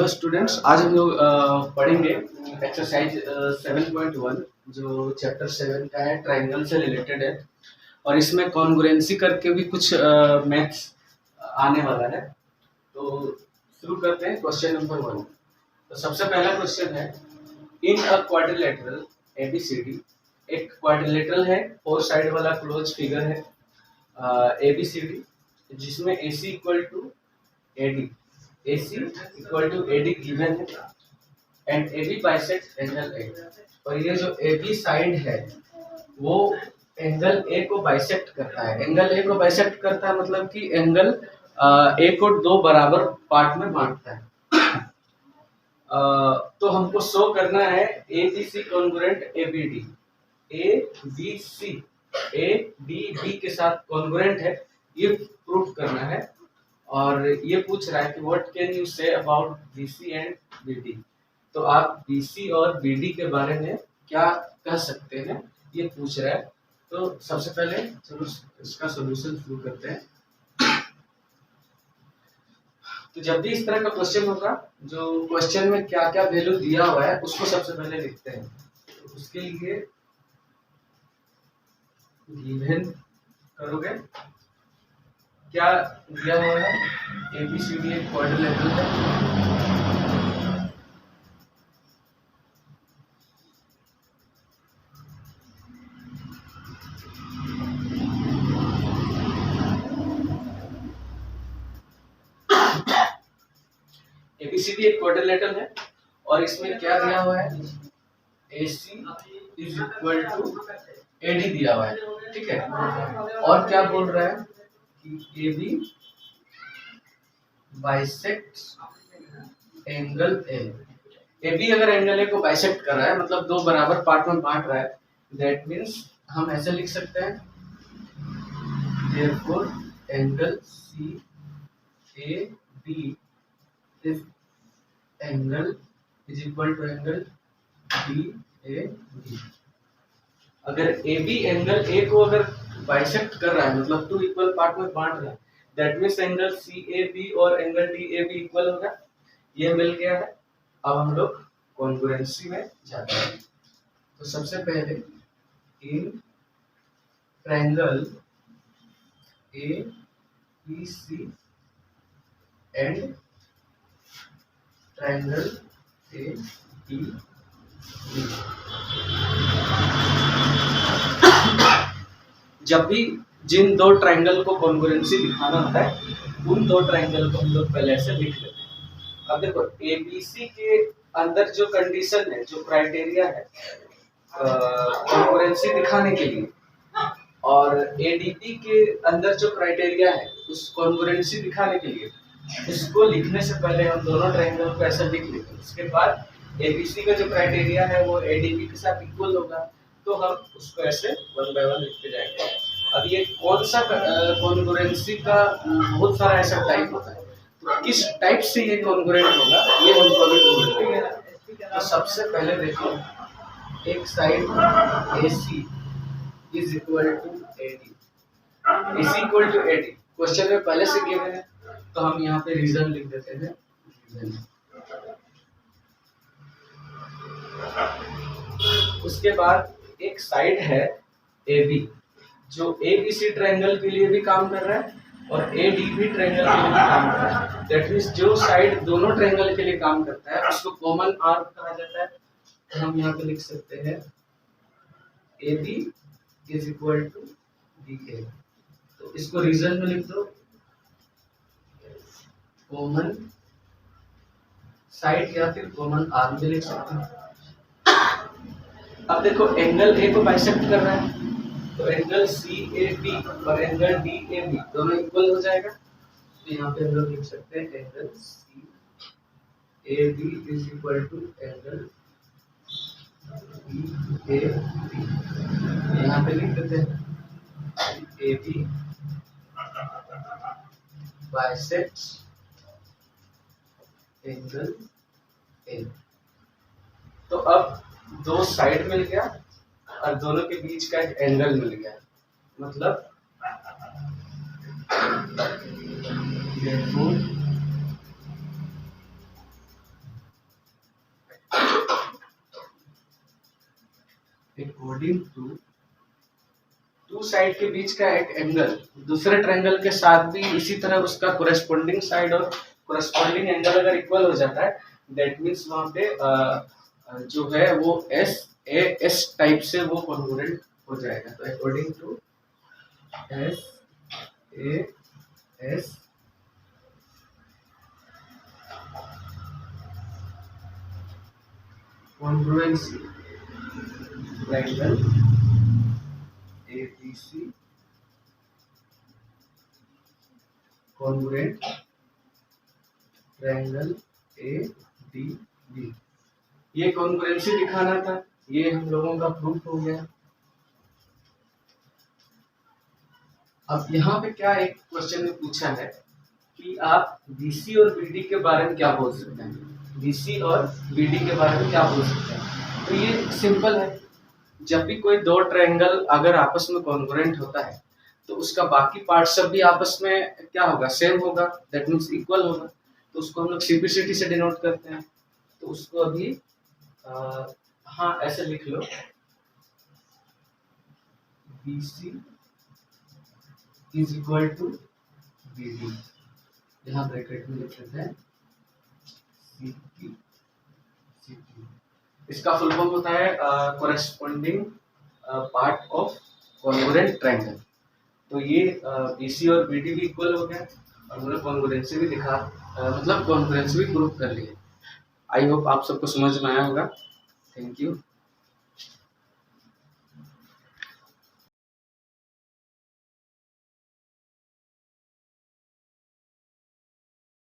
Students, आज हम लोग पढ़ेंगे एक्सरसाइज 7.1 जो चैप्टर 7 का है, ट्रायंगल से रिलेटेड है। और इसमें कॉन्ग्रुएंसी करके भी कुछ मैथ्स आने वाला है। तो शुरू करते हैं क्वेश्चन नंबर 1। तो सबसे पहला क्वेश्चन है, इन अ क्वाड्रिलेटरल एबीसीडी, एक क्वाड्रिलेटरल है, 4 साइड वाला क्लोज फिगर है एबीसीडी, जिसमें AC equal to AD, AC equal to AD given है and AB bisect angle A। और ये जो AB साइड है वो एंगल A को बाइसेक्ट करता है। एंगल A को बाइसेक्ट करता है मतलब कि एंगल A को दो बराबर पार्ट में बांटता है। तो हमको शो करना है ABC congruent ABD, ABC ADB के साथ कॉन्ग्रुएंट है, ये प्रूफ करना है। और ये पूछ रहा है कि what can you say about BC and BD। तो आप BC और BD के बारे में क्या कह सकते हैं, ये पूछ रहा है। तो सबसे पहले चलो इसका सॉल्यूशन शुरू करते हैं। तो जब भी इस तरह का क्वेश्चन होगा, जो क्वेश्चन में क्या क्या वैल्यू दिया हुआ है उसको सबसे पहले लिखते हैं। तो उसके लिए गिवन करोगे, क्या दिया हुआ है, ABCD एक क्वाड्रिलेटरल है, ABCD एक क्वाड्रिलेटरल है और इसमें क्या दिया हुआ है, AC is equal to AD दिया हुआ है, ठीक है। और क्या बोल रहा है कि AB bisect angle A। AB अगर एंगल A को बाइसेक्ट कर रहा है मतलब दो बराबर पार्ट में बांट रहा है, दैट मीन्स हम ऐसे लिख सकते हैं, therefore angle CAB is angle is equal to angle DAB। अगर AB एंगल A को अगर बाइसेक्ट कर रहा है मतलब टू इक्वल पार्ट में बांट रहा है, दैट मीन्स एंगल CAB और एंगल DAB इक्वल होगा। ये मिल गया है। अब हम लोग कॉन्ग्रुएंसी में जाते हैं। तो सबसे पहले in triangle ABC and triangle ADB, जब भी जिन दो ट्रायंगल को कॉन्ग्रुएंसी दिखाना होता है, उन दो ट्रायंगल को हम लोग पहले से लिख लेते हैं। अब देखो ABC के अंदर जो कंडीशन है, जो क्राइटेरिया है कॉन्ग्रुएंसी दिखाने के लिए, और ADB के अंदर जो क्राइटेरिया है उस कॉन्ग्रुएंसी दिखाने के लिए, उसको लिखने से पहले हम दोनों ट्रायंगल को ऐसे लिख लेते हैं। उसके बाद ABC का जो क्राइटेरिया है वो ADB के साथ इक्वल होगा, तो हम उसको ऐसे वन बाय वन लिखते जाएंगे। अब ये कौन सा कॉन्ग्रुएंसी का बहुत सारा ऐसा टाइप होता है, तो किस टाइप से ये कॉन्ग्रुएंट होगा ये हमको अभी ढूंढना है। तो सबसे पहले देखो, एक side AC is equal to AD, AC equal to AD question में पहले से गिवन है, तो हम यहाँ पे रीजन लिख देते हैं, रीजन। उसके बाद एक साइड है AB जो ABC ट्रायंगल के लिए भी काम कर रहा है और ADB ट्रायंगल के लिए भी काम कर रहा है। दैट मींस जो साइड दोनों ट्रायंगल के लिए काम करता है उसको कॉमन आर्क कहा जाता है। तो हम यहाँ पे लिख सकते हैं AB is equal to BA। तो इसको रीजन में लिख दो, कॉमन साइड या फिर कॉमन आर्म भी लिख सकते हैं। अब देखो एंगल A को बाइसेक्ट कर रहा है, तो एंगल CAB और एंगल DAB दोनों इक्वल हो जाएगा। तो यहाँ पे हम लोग लिख सकते हैं angle CAB is equal to angle DAB। यहाँ पे लिख देते हैं AB बाइसेक्ट एंगल A। तो अब दो साइड मिल गया और दोनों के बीच का एक एंगल मिल गया, मतलब अकॉर्डिंग टू टू साइड के बीच का एक एंगल दूसरे ट्रायंगल के साथ भी इसी तरह उसका कोरेस्पोंडिंग साइड और कोरेस्पोंडिंग एंगल अगर इक्वल हो जाता है, दैट मीन्स वहां पे जो है वो एस टाइप से वो कॉन्ग्रुएंट हो जाएगा। तो according to S congruency triangle ABC congruent triangle ADB, ये कॉन्ग्रुएंसी दिखाना था, ये हम लोगों का प्रूफ हो गया। अब यहाँ पे क्या एक क्वेश्चन में पूछा है कि आप BC और BD के बारे में क्या बोल सकते हैं, BC और BD के बारे में क्या बोल सकते हैं। तो ये सिंपल है, जब भी कोई दो ट्रायंगल अगर आपस में कॉन्ग्रुएंट होता है तो उसका बाकी पार्ट सब भी आपस में क्या होगा, सेम होगा, दैट मीन्स इक्वल होगा। तो उसको हम लोग सिंप्लिसिटी से डिनोट करते हैं। तो उसको अभी हाँ ऐसे लिख लो, BC is equal to BD, यहाँ ब्रैकेट में लिख लेते हैं CT। इसका फुल फॉर्म होता है corresponding part of congruent triangle. तो ये BC और BD भी इक्वल हो गया और हमने कॉन्ग्रुएंसी भी दिखा, मतलब कॉन्ग्रुएंसी भी प्रूव कर ली है। आई होप आप सबको समझ में आया होगा। Thank you.